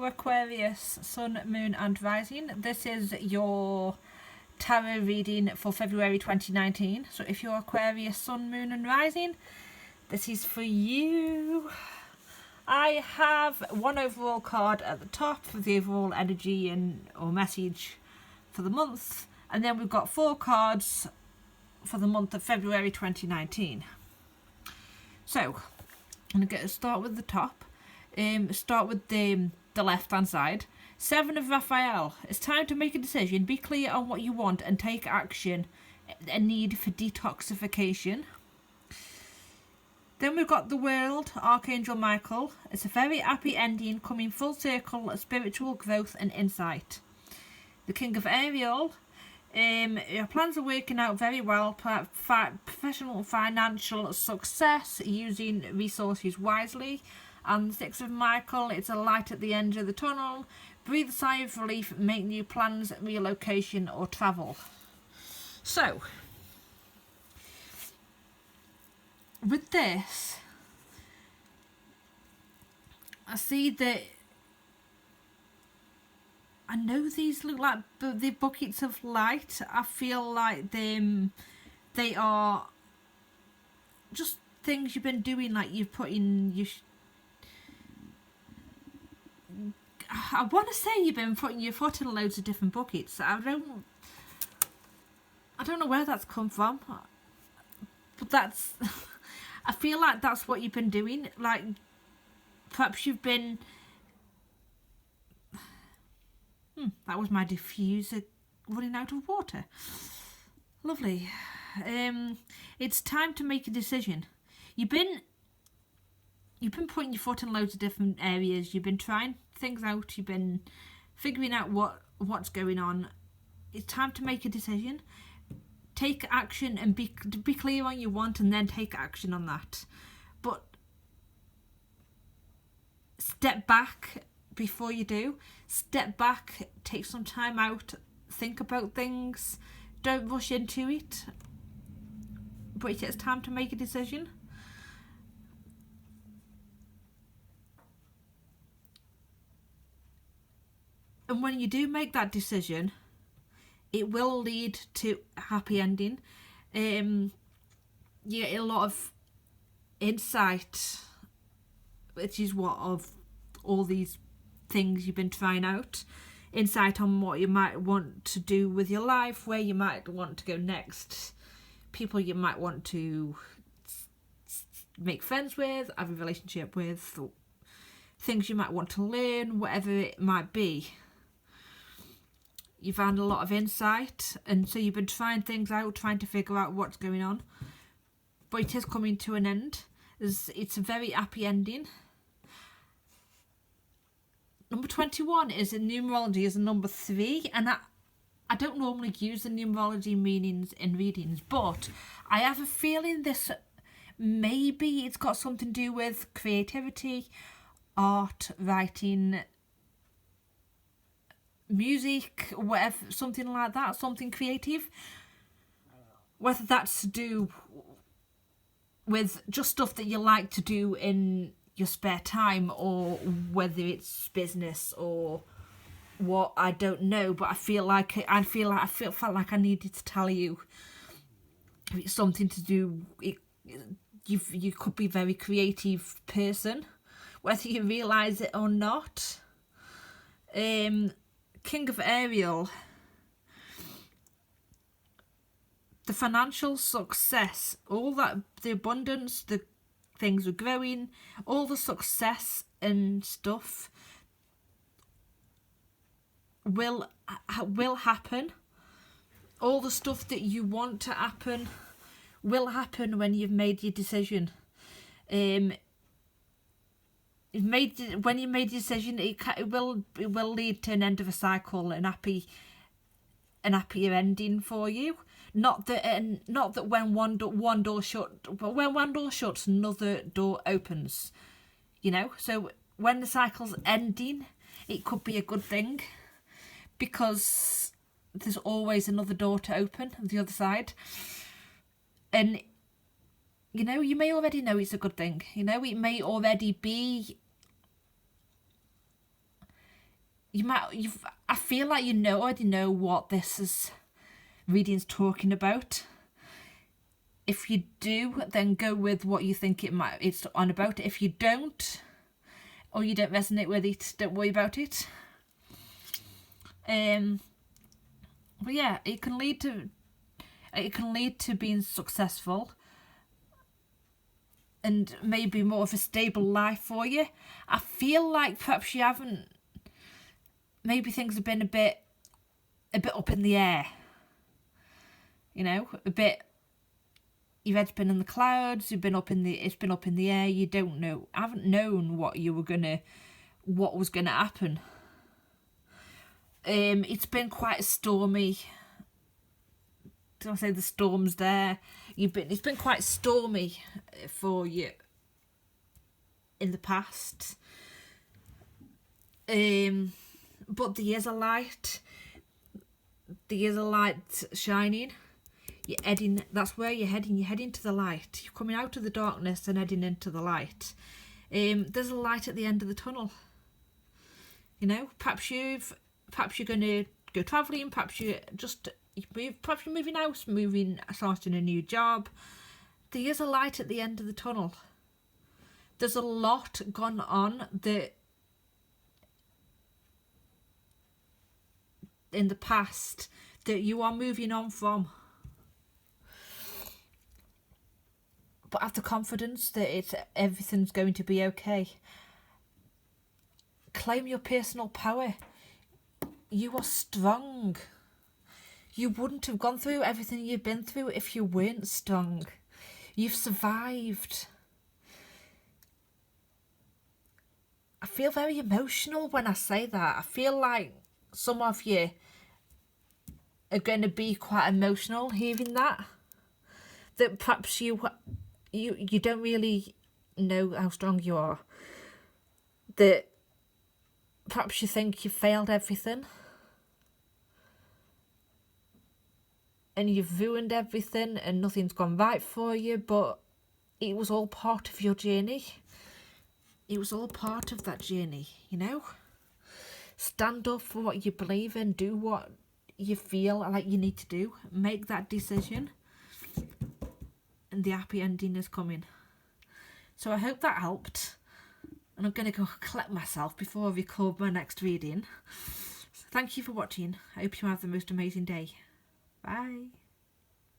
you're Aquarius, Sun, Moon and Rising, this is your tarot reading for February 2019. So if you're Aquarius, Sun, Moon and Rising, this is for you. I have one overall card at the top for the overall energy or message for the month, and then we've got 4 cards for the month of February 2019. So I'm going to start with the top. Start with the left hand side. 7 of Raphael. It's time to make a decision. Be clear on what you want and take action. A need for detoxification. Then we've got the World, Archangel Michael. It's a very happy ending, coming full circle, spiritual growth and insight. The King of Ariel. Your plans are working out very well. Professional financial success, using resources wisely. And the 6 of Michael, it's a light at the end of the tunnel. Breathe a sigh of relief, make new plans, relocation or travel. So, with this, I see that I know these look like the buckets of light. I feel like they are just things you've been doing, like you've put in your... I want to say you've been putting your foot in loads of different buckets. I don't know where that's come from, but that's... I feel like that's what you've been doing. Like, perhaps you've been... that was my diffuser running out of water. Lovely. It's time to make a decision. You've been putting your foot in loads of different areas. You've been trying things out. You've been figuring out what's going on. It's time to make a decision. Take action and be clear on what you want, and then take action on that. But step back before you do. Step back, take some time out, think about things. Don't rush into it. But it's time to make a decision. And when you do make that decision, it will lead to a happy ending. You get a lot of insight, which is what of all these things you've been trying out. Insight on what you might want to do with your life, where you might want to go next, people you might want to make friends with, have a relationship with, things you might want to learn, whatever it might be. You've had a lot of insight, and so you've been trying things out, trying to figure out what's going on. But it is coming to an end. It's a very happy ending. Number 21 is in numerology is a number 3, and I don't normally use the numerology meanings in readings, but I have a feeling this maybe it's got something to do with creativity, art, writing, music, whatever, something like that, something creative. Whether that's to do with just stuff that you like to do in your spare time, or whether it's business or what, I don't know. But I felt like I needed to tell you. If it's something to do, you could be a very creative person, whether you realise it or not. King of Ariel. The financial success, all that, the abundance, the things are growing, all the success and stuff will happen. All the stuff that you want to happen will happen when you've made your decision. When you made your decision, it will lead to an end of a cycle, an happier ending for you. Not that when one door shut, but when one door shuts, another door opens. You know, so when the cycle's ending, it could be a good thing, because there's always another door to open on the other side. And you know, you may already know it's a good thing. You know, it may already be I feel like you already know what this reading's talking about. If you do, then go with what you think it's on about. If you don't, or you don't resonate with it, don't worry about it. But yeah, it can lead to being successful and maybe more of a stable life for you. I feel like perhaps you haven't. Maybe things have been a bit up in the air. You know, a bit. Your head's been in the clouds. It's been up in the air. You don't know. I haven't known what was gonna happen. It's been quite stormy. Did I say the storm's there? It's been quite stormy for you in the past. But there is a light. There is a light shining. You're heading. That's where you're heading. You're heading to the light. You're coming out of the darkness and heading into the light. There's a light at the end of the tunnel. You know, perhaps you're going to go travelling. Perhaps you're moving house, starting a new job. There is a light at the end of the tunnel. There's a lot gone on in the past that you are moving on from. But have the confidence that everything's going to be okay. Claim your personal power. You are strong. You wouldn't have gone through everything you've been through if you weren't strong. You've survived. I feel very emotional when I say that. I feel like some of you are going to be quite emotional hearing that. That perhaps you don't really know how strong you are. That perhaps you think you failed everything. And you've ruined everything and nothing's gone right for you, but it was all part of your journey. It was all part of that journey, you know? Stand up for what you believe in, do what you feel like you need to do, make that decision, and the happy ending is coming. So I hope that helped, and I'm going to go collect myself before I record my next reading. So thank you for watching. I hope you have the most amazing day. Bye.